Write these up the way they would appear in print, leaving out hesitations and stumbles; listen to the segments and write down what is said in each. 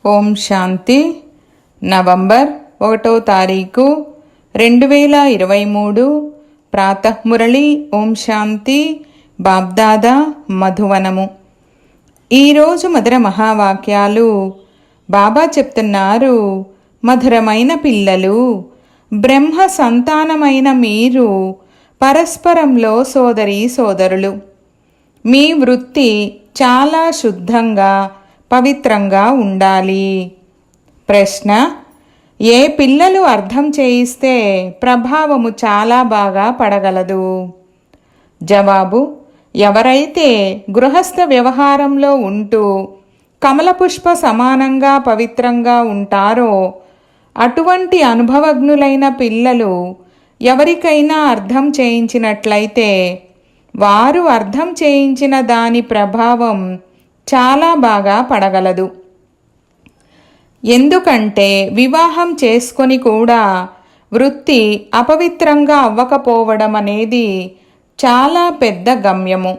ఓం శాంతి. November 1వ తారీఖు 2023 ప్రాతఃమురళి. ఓం శాంతి. బాబ్దాదా మధువనము. ఈరోజు మధుర మహావాక్యాలు. బాబా చెప్తున్నారు, మధురమైన పిల్లలు, బ్రహ్మ సంతానమైన మీరు పరస్పరంలో సోదరీ సోదరులు. మీ వృత్తి చాలా శుద్ధంగా పవిత్రంగా ఉండాలి. ప్రశ్న: ఏ పిల్లలు అర్థం చేయిస్తే ప్రభావము చాలా బాగా పడగలదు? జవాబు: ఎవరైతే గృహస్థ వ్యవహారంలో ఉంటూ కమలపుష్ప సమానంగా పవిత్రంగా ఉంటారో అటువంటి అనుభవజ్ఞులైన పిల్లలు ఎవరికైనా అర్థం చేయించినట్లయితే వారు అర్థం చేయించిన దాని ప్రభావం చాలా బాగా పడగలదు. ఎందుకంటే వివాహం చేసుకొని కూడా వృత్తి అపవిత్రంగా అవ్వకపోవడం అనేది చాలా పెద్ద గమ్యము.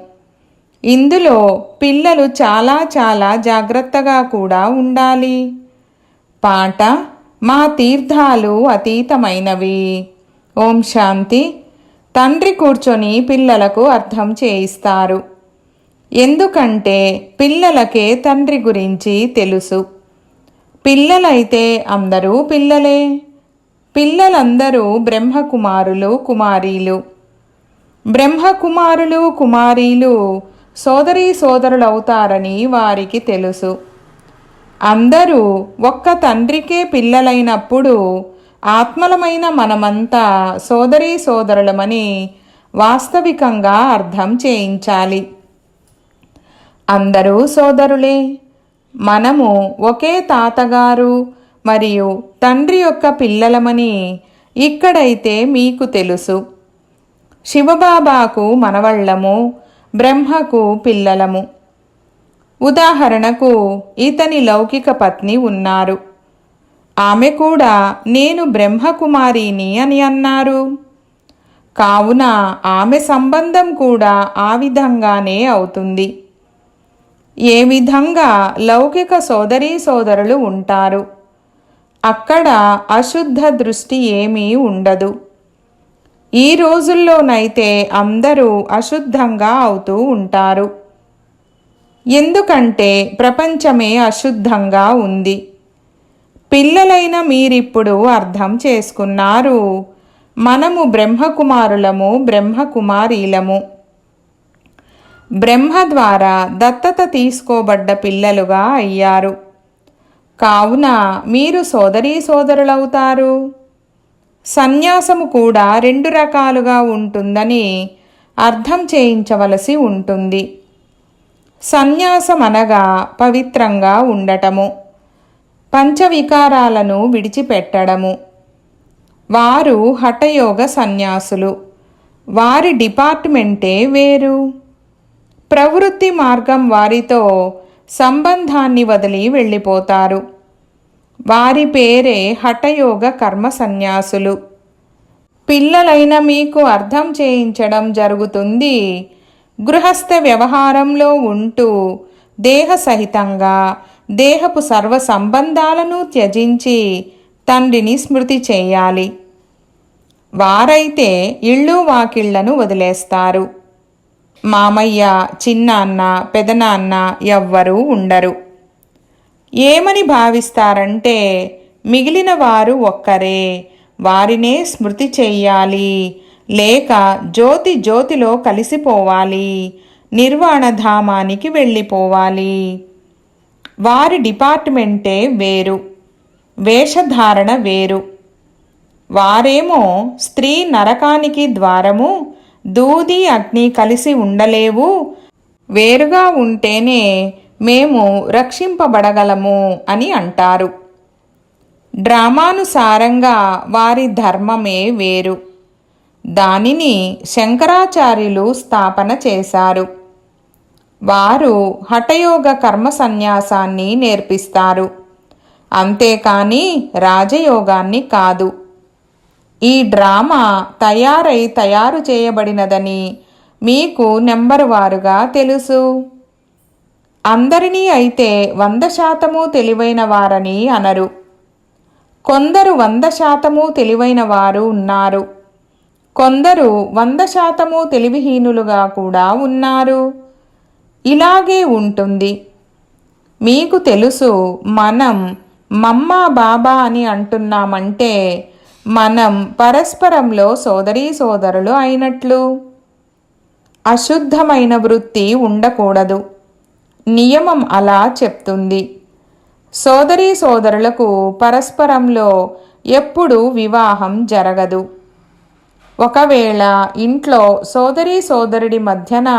ఇందులో పిల్లలు చాలా చాలా జాగ్రత్తగా కూడా ఉండాలి. పాట: మా తీర్థాలు అతీతమైనవి. ఓం శాంతి. తండ్రి కూర్చొని పిల్లలకు అర్థం చేయిస్తారు. ఎందుకంటే పిల్లలకే తండ్రి గురించి తెలుసు. పిల్లలైతే అందరూ పిల్లలే. పిల్లలందరూ బ్రహ్మకుమారులు కుమారీలు. బ్రహ్మకుమారులు కుమారీలు సోదరీ సోదరులవుతారని వారికి తెలుసు. అందరూ ఒక్క తండ్రికే పిల్లలైనప్పుడు ఆత్మలమైన మనమంతా సోదరీ సోదరులమని వాస్తవికంగా అర్థం చేయించాలి. అందరూ సోదరులే. మనము ఒకే తాతగారు మరియు తండ్రి యొక్క పిల్లలమని ఇక్కడైతే మీకు తెలుసు. శివబాబాకు మనవళ్ళము, బ్రహ్మకు పిల్లలము. ఉదాహరణకు ఇతని లౌకిక పత్ని ఉన్నారు. ఆమె కూడా నేను బ్రహ్మకుమారిని అని అన్నారు. కావున ఆమె సంబంధం కూడా ఆ విధంగానే అవుతుంది. ఏ విధంగా లౌకిక సోదరీ సోదరులు ఉంటారు, అక్కడ అశుద్ధ దృష్టి ఏమీ ఉండదు. ఈ రోజుల్లోనైతే అందరూ అశుద్ధంగా అవుతూ ఉంటారు. ఎందుకంటే ప్రపంచమే అశుద్ధంగా ఉంది. పిల్లలైన మీరిప్పుడు అర్థం చేసుకున్నారు, మనము బ్రహ్మకుమారులము, బ్రహ్మకుమారీలము. బ్రహ్మ ద్వారా దత్తత తీసుకోబడ్డ పిల్లలుగా అయ్యారు. కావున మీరు సోదరీ సోదరులవుతారు. సన్యాసము కూడా 2 రకాలుగా ఉంటుందని అర్థం చేయించవలసి ఉంటుంది. సన్యాసం అనగా పవిత్రంగా ఉండటము, పంచవికారాలను విడిచిపెట్టడము. వారు హఠయోగ సన్యాసులు. వారి డిపార్ట్మెంటే వేరు. ప్రవృత్తి మార్గం వారితో సంబంధాన్ని వదిలి వెళ్ళిపోతారు. వారి పేరే హఠయోగ కర్మ సన్యాసులు. పిల్లలైన మీకు అర్థం చేయించడం జరుగుతుంది. గృహస్థ వ్యవహారంలో ఉంటూ దేహ సహితంగా దేహపు సర్వ సంబంధాలను త్యజించి తండ్రిని స్మృతి చేయాలి. వారైతే ఇళ్ళు వాకిళ్లను వదిలేస్తారు. మామయ్య, చిన్నాన్న, పెదనాన్న ఎవ్వరూ ఉండరు. ఏమని భావిస్తారంటే మిగిలిన వారు ఒక్కరే, వారినే స్మృతి చెయ్యాలి, లేక జ్యోతి జ్యోతిలో కలిసిపోవాలి, నిర్వాణధామానికి వెళ్ళిపోవాలి. వారి డిపార్ట్మెంటే వేరు, వేషధారణ వేరు. వారేమో స్త్రీ నరకానికి ద్వారము, దూది అగ్ని కలిసి ఉండలేవు, వేరుగా ఉంటేనే మేము రక్షింపబడగలము అని అంటారు. డ్రామానుసారంగా వారి ధర్మమే వేరు. దానిని శంకరాచార్యులు స్థాపన చేశారు. వారు హఠయోగ కర్మ సన్యాసాన్ని నేర్పిస్తారు, అంతేకాని రాజయోగాన్ని కాదు. ఈ డ్రామా తయారు చేయబడినదని మీకు నెంబరు వారుగా తెలుసు. అందరినీ అయితే 100% తెలివైన వారని అనరు. కొందరు 100% తెలివైన వారు ఉన్నారు. కొందరు 100% తెలివిహీనులుగా కూడా ఉన్నారు. ఇలాగే ఉంటుంది. మీకు తెలుసు, మనం మమ్మా బాబా అని అంటున్నామంటే మనం పరస్పరంలో సోదరీ సోదరులు అయినట్లు. అశుద్ధమైన వృత్తి ఉండకూడదు. నియమం అలా చెప్తుంది. సోదరీ సోదరులకు పరస్పరంలో ఎప్పుడూ వివాహం జరగదు. ఒకవేళ ఇంట్లో సోదరీ సోదరుడి మధ్యన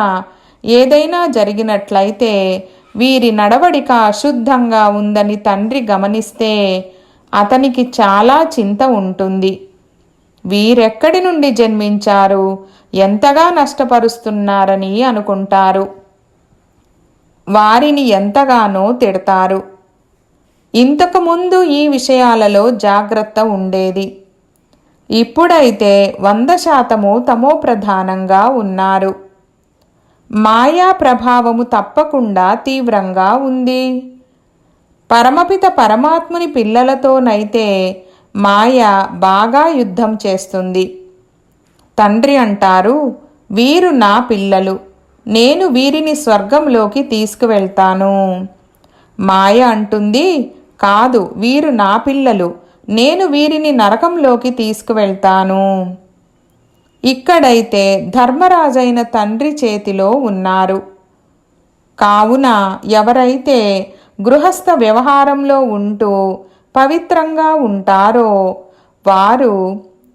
ఏదైనా జరిగినట్లయితే వీరి నడవడిక అశుద్ధంగా ఉందని తండ్రి గమనిస్తే అతనికి చాలా చింత ఉంటుంది. వీరెక్కడి నుండి జన్మించారు, ఎంతగా నష్టపరుస్తున్నారని అనుకుంటారు. వారిని ఎంతగానో తిడతారు. ఇంతకుముందు ఈ విషయాలలో జాగ్రత్త ఉండేది. ఇప్పుడైతే 100% తమో ప్రధానంగా ఉన్నారు. మాయా ప్రభావము తప్పకుండా తీవ్రంగా ఉంది. పరమపిత పరమాత్ముని పిల్లలతోనైతే మాయ బాగా యుద్ధం చేస్తుంది. తండ్రి అంటారు, వీరు నా పిల్లలు, నేను వీరిని స్వర్గంలోకి తీసుకువెళ్తాను. మాయ అంటుంది, కాదు, వీరు నా పిల్లలు, నేను వీరిని నరకంలోకి తీసుకువెళ్తాను. ఇక్కడైతే ధర్మరాజైన తండ్రి చేతిలో ఉన్నారు. కావున ఎవరైతే గృహస్థ వ్యవహారంలో ఉంటూ పవిత్రంగా ఉంటారో వారు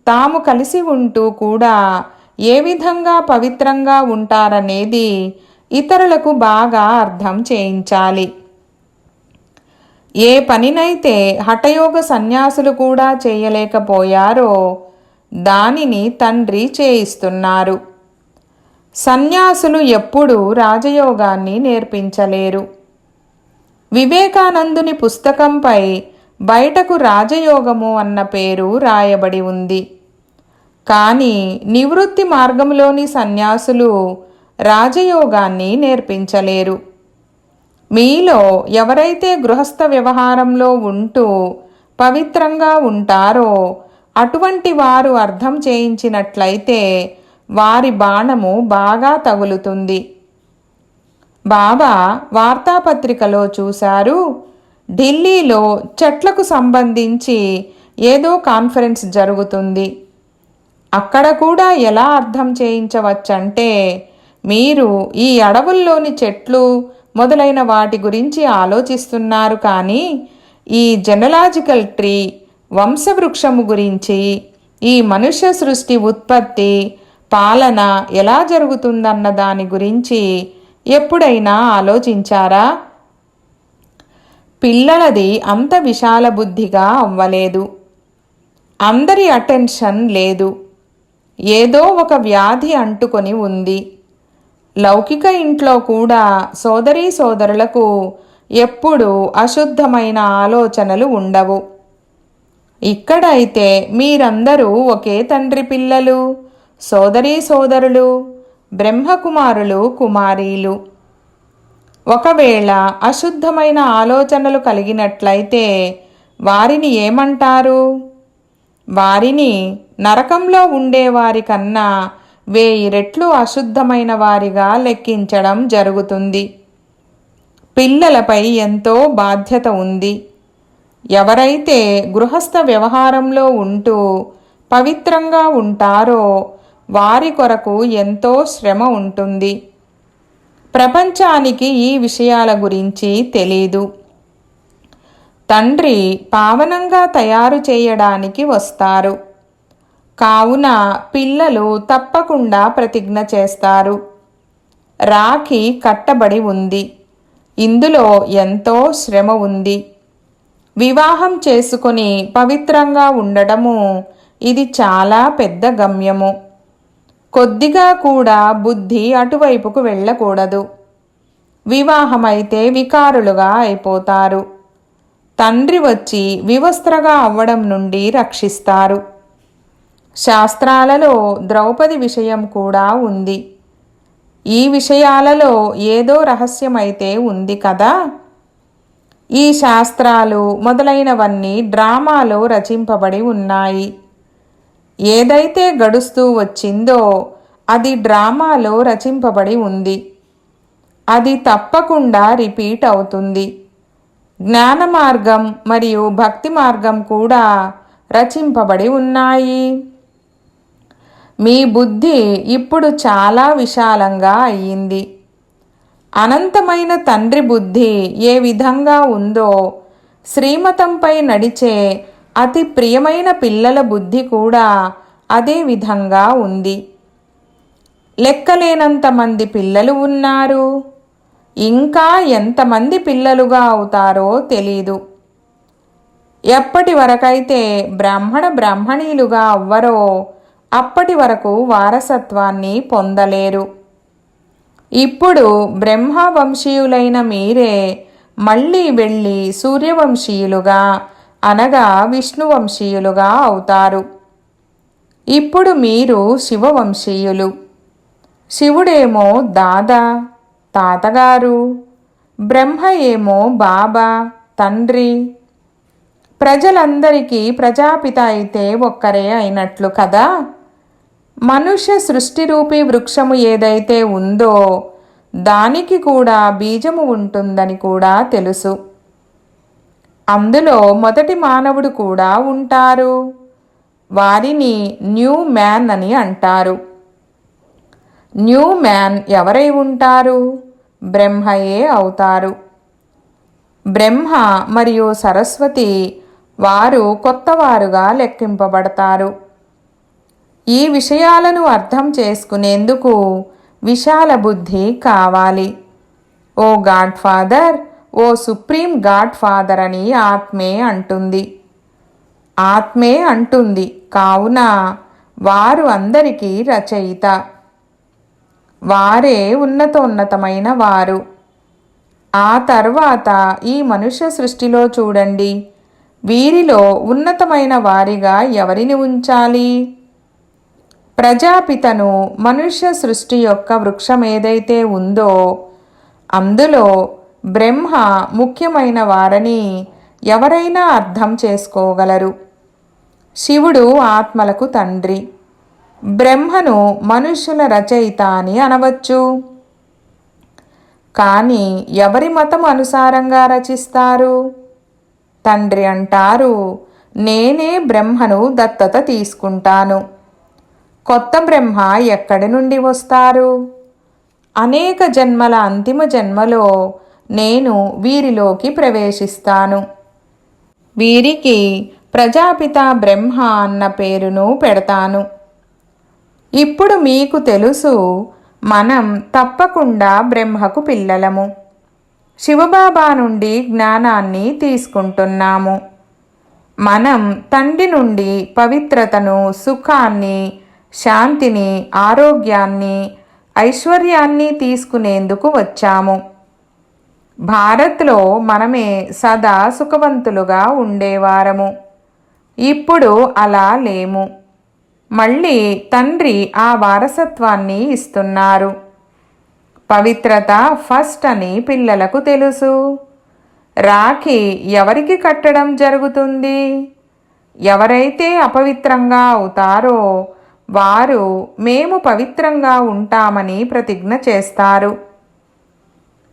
తాము కలిసి ఉంటూ కూడా ఏ విధంగా పవిత్రంగా ఉంటారనేది ఇతరులకు బాగా అర్థం చేయించాలి. ఏ పనినైతే హఠయోగ సన్యాసులు కూడా చేయలేకపోయారో దానిని తండ్రి చేయిస్తున్నారు. సన్యాసులు ఎప్పుడూ రాజయోగాన్ని నేర్పించలేరు. వివేకానందుని పుస్తకంపై బయటకు రాజయోగము అన్న పేరు రాయబడి ఉంది. కానీ నివృత్తి మార్గంలోని సన్యాసులు రాజయోగాన్ని నేర్పించలేరు. మీలో ఎవరైతే గృహస్థ వ్యవహారంలో ఉంటూ పవిత్రంగా ఉంటారో అటువంటి వారు అర్థం చేయించినట్లయితే వారి బాణము బాగా తగులుతుంది. బాబా వార్తాపత్రికలో చూశారు, ఢిల్లీలో చెట్లకు సంబంధించి ఏదో కాన్ఫరెన్స్ జరుగుతుంది. అక్కడ కూడా ఎలా అర్థం చేయించవచ్చంటే, మీరు ఈ అడవుల్లోని చెట్లు మొదలైన వాటి గురించి ఆలోచిస్తున్నారు, కానీ ఈ జెనలాజికల్ ట్రీ వంశవృక్షము గురించి, ఈ మనుష్య సృష్టి ఉత్పత్తి పాలన ఎలా జరుగుతుందన్న దాని గురించి ఎప్పుడైనా ఆలోచించారా? పిల్లలది అంత విశాల బుద్ధిగా అవ్వలేదు. అందరి అటెన్షన్ లేదు. ఏదో ఒక వ్యాధి అంటుకొని ఉంది. లౌకిక ఇంట్లో కూడా సోదరీ సోదరులకు ఎప్పుడూ అశుద్ధమైన ఆలోచనలు ఉండవు. ఇక్కడైతే మీరందరూ ఒకే తండ్రి పిల్లలు, సోదరీ సోదరులు, బ్రహ్మకుమారులు, కుమారీలు. ఒకవేళ అశుద్ధమైన ఆలోచనలు కలిగినట్లయితే వారిని ఏమంటారు? వారిని నరకంలో ఉండేవారి కన్నా 1000 రెట్లు అశుద్ధమైన వారిగా లెక్కించడం జరుగుతుంది. పిల్లలపై ఎంతో బాధ్యత ఉంది. ఎవరైతే గృహస్థ వ్యవహారంలో ఉంటూ పవిత్రంగా ఉంటారో వారి కొరకు ఎంతో శ్రమ ఉంటుంది. ప్రపంచానికి ఈ విషయాల గురించి తెలీదు. తండ్రి పావనంగా తయారు చేయడానికి వస్తారు. కావున పిల్లలు తప్పకుండా ప్రతిజ్ఞ చేస్తారు. రాఖీ కట్టబడి ఉంది. ఇందులో ఎంతో శ్రమ ఉంది. వివాహం చేసుకొని పవిత్రంగా ఉండడము ఇది చాలా పెద్ద గమ్యము. కొద్దిగా కూడా బుద్ధి అటువైపుకు వెళ్ళకూడదు. వివాహమైతే వికారులుగా అయిపోతారు. తండ్రి వచ్చి వివస్త్రగా అవ్వడం నుండి రక్షిస్తారు. శాస్త్రాలలో ద్రౌపది విషయం కూడా ఉంది. ఈ విషయాలలో ఏదో రహస్యమైతే ఉంది కదా. ఈ శాస్త్రాలు మొదలైనవన్నీ డ్రామాలో రచింపబడి ఉన్నాయి. ఏదైతే గడుస్తూ వచ్చిందో అది డ్రామాలో రచింపబడి ఉంది. అది తప్పకుండా రిపీట్ అవుతుంది. జ్ఞాన మార్గం మరియు భక్తి మార్గం కూడా రచింపబడి ఉన్నాయి. మీ బుద్ధి ఇప్పుడు చాలా విశాలంగా అయ్యింది. అనంతమైన తండ్రి బుద్ధి ఏ విధంగా ఉందో శ్రీమతంపై నడిచే అతి ప్రియమైన పిల్లల బుద్ధి కూడా అదే విధంగా ఉంది. లెక్కలేనంత మంది పిల్లలు ఉన్నారు. ఇంకా ఎంతమంది పిల్లలుగా అవుతారో తెలీదు. ఎప్పటి వరకైతే బ్రాహ్మణీలుగా అవ్వరో అప్పటి వరకు వారసత్వాన్ని పొందలేరు. ఇప్పుడు బ్రహ్మవంశీయులైన మీరే మళ్ళీ వెళ్ళి సూర్యవంశీయులుగా అనగా విష్ణువంశీయులుగా అవుతారు. ఇప్పుడు మీరు శివవంశీయులు. శివుడేమో దాదా తాతగారు, బ్రహ్మ ఏమో బాబా తండ్రి. ప్రజలందరికీ ప్రజాపిత అయితే ఒక్కరే అయినట్లు కదా. మనుష్య సృష్టి రూపీ వృక్షము ఏదైతే ఉందో దానికి కూడా బీజము ఉంటుందని కూడా తెలుసు. అందులో మొదటి మానవుడు కూడా ఉంటారు. వారిని న్యూ మ్యాన్ అని అంటారు. న్యూ మ్యాన్ ఎవరై ఉంటారు? బ్రహ్మయే అవుతారు. బ్రహ్మ మరియు సరస్వతి వారు కొత్తవారుగా లెక్కింపబడతారు. ఈ విషయాలను అర్థం చేసుకునేందుకు విశాల బుద్ధి కావాలి. ఓ గాడ్ ఫాదర్, ఓ సుప్రీం గాడ్ ఫాదర్ అని ఆత్మే అంటుంది. ఆత్మే అంటుంది కావున వారు అందరికీ రచయిత. వారే ఉన్నతోన్నతమైన వారు. ఆ తర్వాత ఈ మనుష్య సృష్టిలో చూడండి, వీరిలో ఉన్నతమైన వారిగా ఎవరిని ఉంచాలి? ప్రజాపితను మనుష్య సృష్టి యొక్క వృక్షం ఏదైతే ఉందో అందులో బ్రహ్మ ముఖ్యమైన వారని ఎవరైనా అర్థం చేసుకోగలరు. శివుడు ఆత్మలకు తండ్రి. బ్రహ్మను మనుష్యుల రచయిత అని అనవచ్చు. కానీ ఎవరి మతం అనుసారంగా రచిస్తారు? తండ్రి అంటారు, నేనే బ్రహ్మను దత్తత తీసుకుంటాను. కొత్త బ్రహ్మ ఎక్కడి నుండి వస్తారు? అనేక జన్మల అంతిమ జన్మలో నేను వీరిలోకి ప్రవేశిస్తాను. వీరికి ప్రజాపిత బ్రహ్మ అన్న పేరును పెడతాను. ఇప్పుడు మీకు తెలుసు, మనం తప్పకుండా బ్రహ్మకు పిల్లలము. శివబాబా నుండి జ్ఞానాన్ని తీసుకుంటున్నాము. మనం తండ్రి నుండి పవిత్రతను, సుఖాన్ని, శాంతిని, ఆరోగ్యాన్ని, ఐశ్వర్యాన్ని తీసుకునేందుకు వచ్చాము. భారత్లో మనమే సదా సుఖవంతులుగా ఉండేవారము. ఇప్పుడు అలా లేము. మళ్ళీ తండ్రి ఆ వారసత్వాన్ని ఇస్తున్నారు. పవిత్రత ఫస్ట్ అని పిల్లలకు తెలుసు. రాఖీ ఎవరికి కట్టడం జరుగుతుంది? ఎవరైతే అపవిత్రంగా అవుతారో వారు మేము పవిత్రంగా ఉంటామని ప్రతిజ్ఞ చేస్తారు.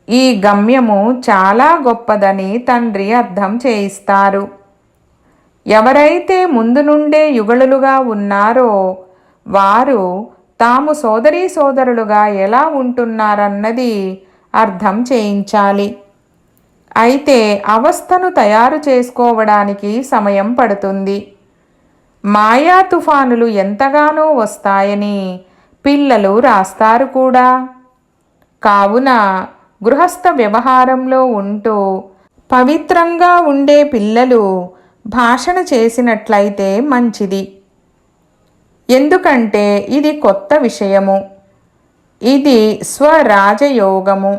ఈ గమ్యము చాలా గొప్పదని తండ్రి అర్థం చేయిస్తారు. ఎవరైతే ముందు నుండే యుగళులుగా ఉన్నారో వారు తాము సోదరీ సోదరులుగా ఎలా ఉంటున్నారన్నది అర్థం చేయించాలి. అయితే అవస్థను తయారు చేసుకోవడానికి సమయం పడుతుంది. మాయా తుఫానులు ఎంతగానో వస్తాయని పిల్లలు రాస్తారు కూడా. కావున గృహస్థ వ్యవహారంలో ఉంటూ పవిత్రంగా ఉండే పిల్లలు భాషణ చేసినట్లయితే మంచిది. ఎందుకంటే ఇది కొత్త విషయము. ఇది స్వరాజయోగము.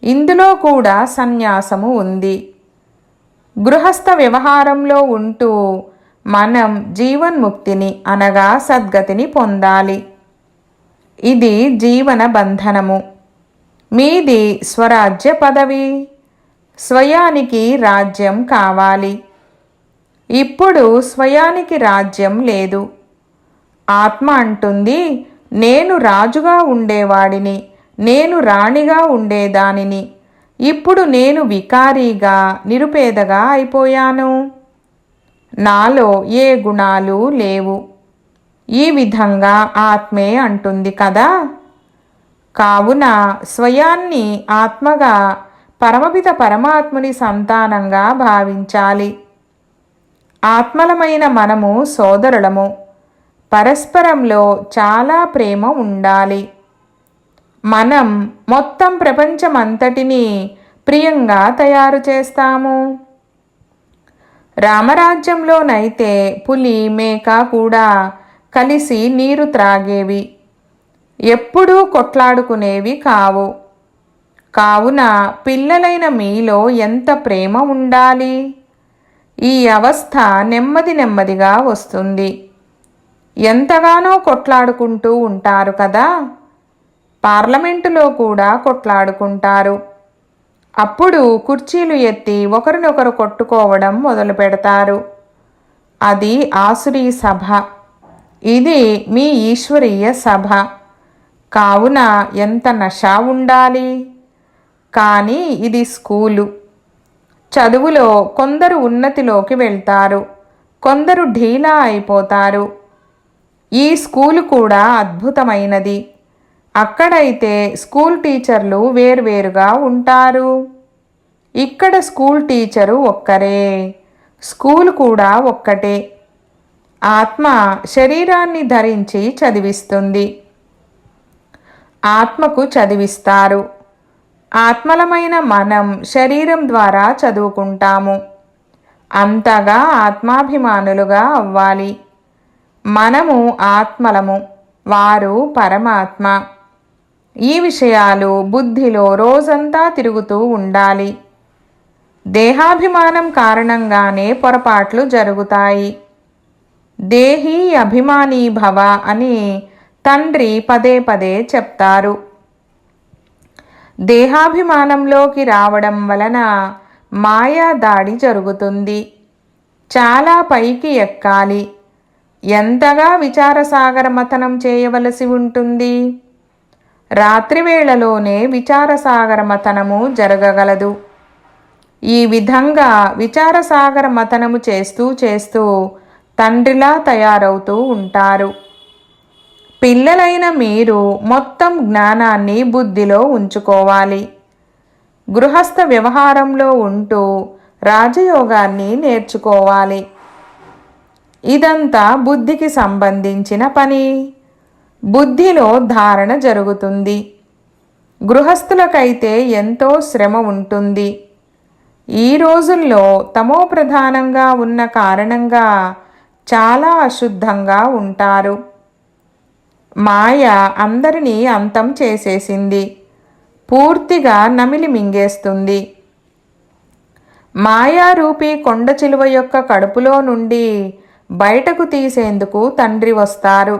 ఇందులో కూడా సన్యాసము ఉంది. గృహస్థ వ్యవహారంలో ఉంటూ మనం జీవన్ముక్తిని అనగా సద్గతిని పొందాలి. ఇది జీవన బంధనము. మీది స్వరాజ్య పదవి. స్వయానికి రాజ్యం కావాలి. ఇప్పుడు స్వయానికి రాజ్యం లేదు. ఆత్మ అంటుంది, నేను రాజుగా ఉండేవాడిని, నేను రాణిగా ఉండేదానిని. ఇప్పుడు నేను వికారీగా, నిరుపేదగా అయిపోయాను. నాలో ఏ గుణాలు లేవు. ఈ విధంగా ఆత్మే అంటుంది కదా. కావున స్వయాన్ని ఆత్మగా, పరమపిత పరమాత్ముని సంతానంగా భావించాలి. ఆత్మలమైన మనము సోదరులము. పరస్పరంలో చాలా ప్రేమ ఉండాలి. మనం మొత్తం ప్రపంచమంతటినీ ప్రియంగా తయారు చేస్తాము. రామరాజ్యంలోనైతే పులి, మేక కూడా కలిసి నీరు త్రాగేవి. ఎప్పుడూ కొట్లాడుకునేవి కావు. కావున పిల్లలైన మీలో ఎంత ప్రేమ ఉండాలి. ఈ అవస్థ నెమ్మది నెమ్మదిగా వస్తుంది. ఎంతగానో కొట్లాడుకుంటూ ఉంటారు కదా. పార్లమెంటులో కూడా కొట్లాడుకుంటారు. అప్పుడు కుర్చీలు ఎత్తి ఒకరినొకరు కొట్టుకోవడం మొదలు పెడతారు. అది ఆసురీ సభ. ఇది మీ ఈశ్వరీయ సభ. కావున ఎంత నష ఉండాలి. కానీ ఇది స్కూలు. చదువులో కొందరు ఉన్నతిలోకి వెళ్తారు, కొందరు ఢీలా అయిపోతారు. ఈ స్కూలు కూడా అద్భుతమైనది. అక్కడైతే స్కూల్ టీచర్లు వేర్వేరుగా ఉంటారు. ఇక్కడ స్కూల్ టీచరు ఒక్కరే, స్కూలు కూడా ఒక్కటే. ఆత్మ శరీరాన్ని ధరించి చదివిస్తుంది. ఆత్మకు చదివిస్తారు. ఆత్మలమైన మనం శరీరం ద్వారా చదువుకుంటాము. అంతగా ఆత్మాభిమానులుగా అవ్వాలి. మనము ఆత్మలము, వారు పరమాత్మ. ఈ విషయాలు బుద్ధిలో రోజంతా తిరుగుతూ ఉండాలి. దేహాభిమానం కారణంగానే పొరపాట్లు జరుగుతాయి. దేహీ అభిమానీ భవ అని తండ్రి పదే పదే చెప్తారు. దేహాభిమానంలోకి రావడం వలన మాయా దాడి జరుగుతుంది. చాలా పైకి ఎక్కాలి. ఎంతగా విచారసాగర మథనం చేయవలసి ఉంటుంది. రాత్రివేళలోనే విచారసాగర మథనము జరగగలదు. ఈ విధంగా విచారసాగర మథనము చేస్తూ చేస్తూ తండ్రిలా తయారవుతూ ఉంటారు. పిల్లలైన మీరు మొత్తం జ్ఞానాన్ని బుద్ధిలో ఉంచుకోవాలి. గృహస్థ వ్యవహారంలో ఉంటూ రాజయోగాన్ని నేర్చుకోవాలి. ఇదంతా బుద్ధికి సంబంధించిన పని. బుద్ధిలో ధారణ జరుగుతుంది. గృహస్థులకైతే ఎంతో శ్రమ ఉంటుంది. ఈ రోజుల్లో తమోప్రధానంగా ఉన్న కారణంగా చాలా అశుద్ధంగా ఉంటారు. మాయ అందరినీ అంతం చేసేసింది. పూర్తిగా నమిలి మింగేస్తుంది. మాయారూపీ కొండ చిలువ యొక్క కడుపులో నుండి బయటకు తీసేందుకు తండ్రి వస్తారు.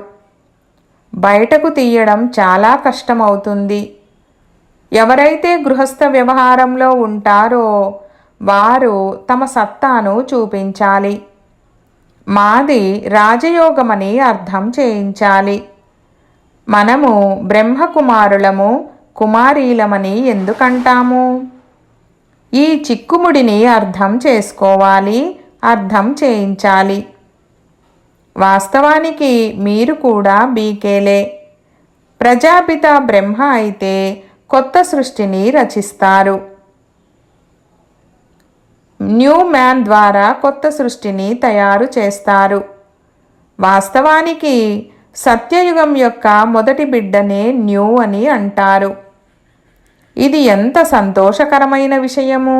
బయటకు తీయడం చాలా కష్టమవుతుంది. ఎవరైతే గృహస్థ వ్యవహారంలో ఉంటారో వారు తమ సత్తాను చూపించాలి. మాది రాజయోగమని అర్థం చేయించాలి. మనము బ్రహ్మకుమారులము, కుమారీలమని ఎందుకంటాము? ఈ చిక్కుముడిని అర్థం చేసుకోవాలి, అర్థం చేయించాలి. వాస్తవానికి మీరు కూడా బీకేలే. ప్రజాపిత బ్రహ్మ అయితే కొత్త సృష్టిని రచిస్తారు. న్యూ మ్యాన్ ద్వారా కొత్త సృష్టిని తయారు చేస్తారు. వాస్తవానికి సత్యయుగం యొక్క మొదటి బిడ్డనే న్యూ అని అంటారు. ఇది ఎంత సంతోషకరమైన విషయము!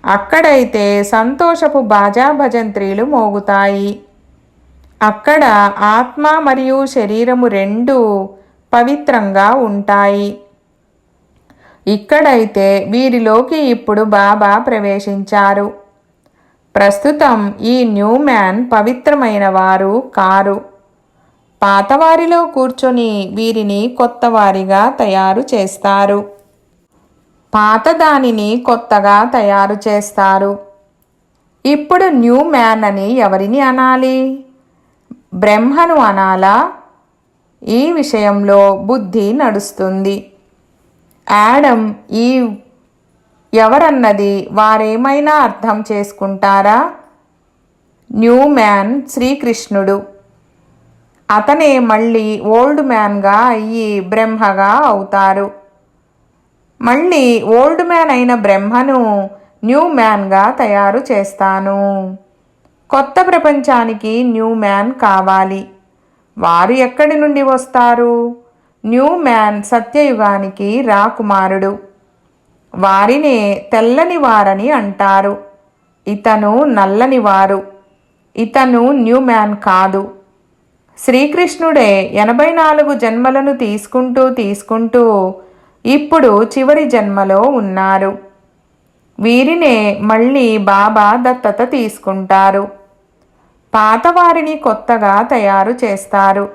అక్కడైతే సంతోషపు బాజా భజంత్రీలు మోగుతాయి. అక్కడ ఆత్మ మరియు శరీరము రెండూ పవిత్రంగా ఉంటాయి. ఇక్కడైతే వీరిలోకి ఇప్పుడు బాబా ప్రవేశించారు. ప్రస్తుతం ఈ న్యూ మ్యాన్ పవిత్రమైన వారు కారు. పాతవారిలో కూర్చొని వీరిని కొత్తవారిగా తయారు చేస్తారు. పాతదానిని కొత్తగా తయారు చేస్తారు. ఇప్పుడు న్యూ మ్యాన్ అని ఎవరిని అనాలి? బ్రహ్మను అనాలా? ఈ విషయంలో బుద్ధి నడుస్తుంది. యాడమ్, ఈవ్ ఎవరన్నది వారేమైనా అర్థం చేసుకుంటారా? న్యూ మ్యాన్ శ్రీకృష్ణుడు. అతనే మళ్ళీ ఓల్డ్ మ్యాన్గా అయ్యి బ్రహ్మగా అవుతారు. మళ్ళీ ఓల్డ్ మ్యాన్ అయిన బ్రహ్మను న్యూ మ్యాన్గా తయారు చేస్తాను. కొత్త ప్రపంచానికి న్యూ మ్యాన్ కావాలి. వారు ఎక్కడి నుండి వస్తారు? న్యూ మ్యాన్ సత్యయుగానికి రాకుమారుడు. వారినే తెల్లని వారని అంటారు. ఇతను నల్లనివారు. ఇతను న్యూ మ్యాన్ కాదు. శ్రీకృష్ణుడే 84 జన్మలను తీసుకుంటూ ఇప్పుడు చివరి జన్మలో ఉన్నారు. వీరినే మళ్ళీ బాబా దత్తత తీసుకుంటారు. పాతవారిని కొత్తగా తయారు చేస్తారు.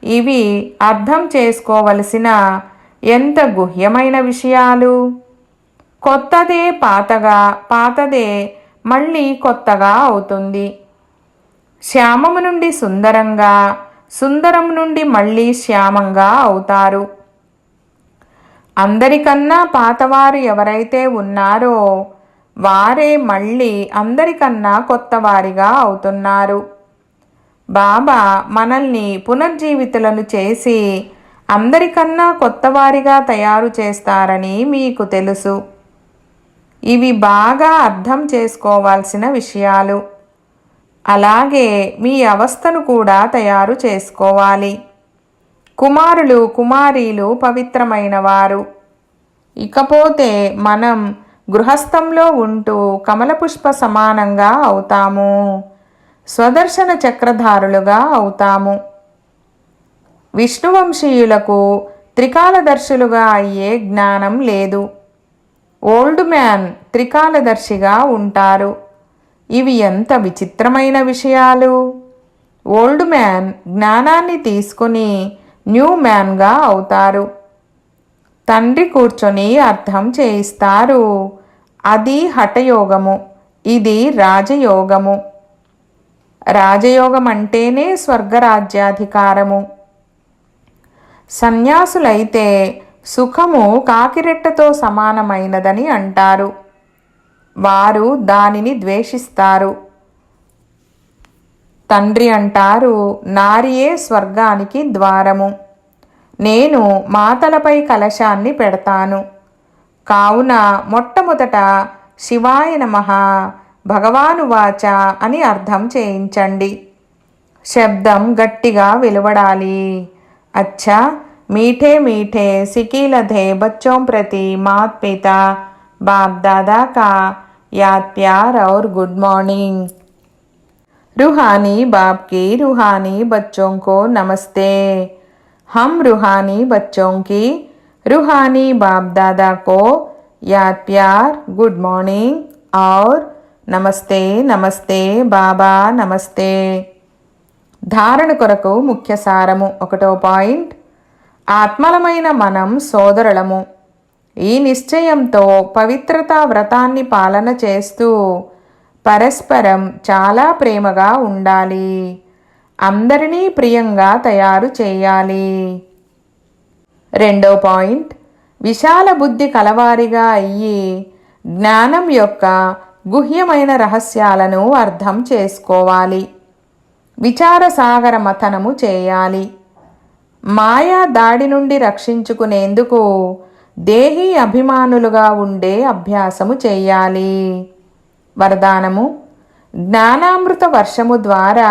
ఇవి అర్థం చేసుకోవలసిన ఎంత గుహ్యమైన విషయాలు! కొత్తదే పాతగా, పాతదే మళ్ళీ కొత్తగా అవుతుంది. శ్యామము నుండి సుందరంగా, సుందరం నుండి మళ్ళీ శ్యామంగా అవుతారు. అందరికన్నా పాతవారు ఎవరైతే ఉన్నారో వారే మళ్ళీ అందరికన్నా కొత్తవారిగా అవుతున్నారు. బాబా మనల్ని పునర్జీవితులను చేసి అందరికన్నా కొత్తవారిగా తయారు చేస్తారని మీకు తెలుసు. ఇవి బాగా అర్థం చేసుకోవాల్సిన విషయాలు. అలాగే మీ అవస్థను కూడా తయారు చేసుకోవాలి. కుమారులు కుమారీలు పవిత్రమైన వారు. ఇకపోతే మనం గృహస్థంలో ఉంటూ కమలపుష్ప సమానంగా అవుతాము. స్వదర్శన చక్రధారులుగా అవుతాము. విష్ణువంశీయులకు త్రికాలదర్శులుగా అయ్యే జ్ఞానం లేదు. ఓల్డ్ మ్యాన్ త్రికాలదర్శిగా ఉంటారు. ఇవి ఎంత విచిత్రమైన విషయాలు! ఓల్డ్ మ్యాన్ జ్ఞానాన్ని తీసుకుని న్యూ మ్యాన్గా అవుతారు. తండ్రి కూర్చొని అర్థం చేయిస్తారు. అది హఠయోగము, ఇది రాజయోగము. రాజయోగం అంటేనే స్వర్గరాజ్యాధికారము. సన్యాసులైతే సుఖము కాకిరెట్టతో సమానమైనదని అంటారు. వారు దానిని ద్వేషిస్తారు. తండ్రి అంటారు, నారియే స్వర్గానికి ద్వారము. నేను మాతలపై కలశాన్ని పెడతాను. కావున మొట్టమొదట శివాయ నమః భగవానువాచ అని అర్థం చేయించండి. శబ్దం గట్టిగా వెలువడాలి. అచ్చా మీఠే మీఠే సికీలధే బచ్చోं ప్రతి మాత్ పితా बाप दादा का याद प्यार और गुड मॉर्निंग। रूहानी बाप की रूहानी बच्चों को नमस्ते। हम रूहानी बच्चों की रूहानी बाप दादा को याद प्यार गुड मॉर्निंग और నమస్తే నమస్తే బాబా నమస్తే. ధారణ కొరకు ముఖ్య సారము. 1వ పాయింట్, ఆత్మలమైన మనం సోదరులము. ఈ నిశ్చయంతో పవిత్రతా వ్రతాన్ని పాలన చేస్తూ పరస్పరం చాలా ప్రేమగా ఉండాలి. అందరినీ ప్రియంగా తయారు చేయాలి. 2వ పాయింట్, విశాల బుద్ధి కలవారిగా అయ్యి జ్ఞానం యొక్క గుహ్యమైన రహస్యాలను అర్థం చేసుకోవాలి. విచారసాగర మథనము చేయాలి. మాయా దాడి నుండి రక్షించుకునేందుకు దేహీ అభిమానులుగా ఉండే అభ్యాసము చేయాలి. వరదానము: జ్ఞానామృత వర్షము ద్వారా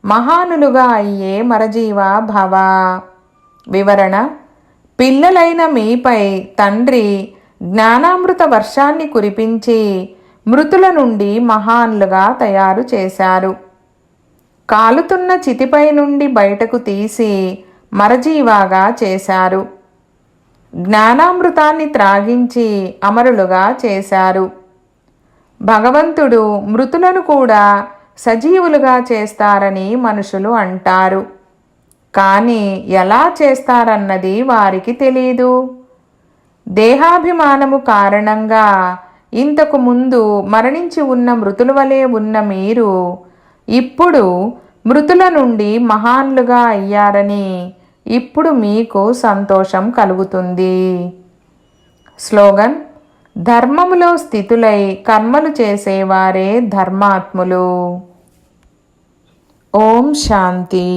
మహానులుగా అయ్యే మరజీవా భవ. వివరణ: పిల్లలైన మీపై తండ్రి జ్ఞానామృత వర్షాన్ని కురిపించి మృతుల నుండి మహాన్లుగా తయారు చేశారు. కాలుతున్న చితిపై నుండి బయటకు తీసి మరజీవాగా చేశారు. జ్ఞానామృతాన్ని త్రాగించి అమరులుగా చేశారు. భగవంతుడు మృతులను కూడా సజీవులుగా చేస్తారని మనుషులు అంటారు. కానీ ఎలా చేస్తారన్నది వారికి తెలీదు. దేహాభిమానము కారణంగా ఇంతకు ముందు మరణించి ఉన్న మృతుల వలె ఉన్న మీరు ఇప్పుడు మృతుల నుండి మహాన్లుగా అయ్యారని ఇప్పుడు మీకు సంతోషం కలుగుతుంది. స్లోగన్: ధర్మములో స్థితులై కర్మలు చేసేవారే ధర్మాత్ములు. ఓం శాంతి.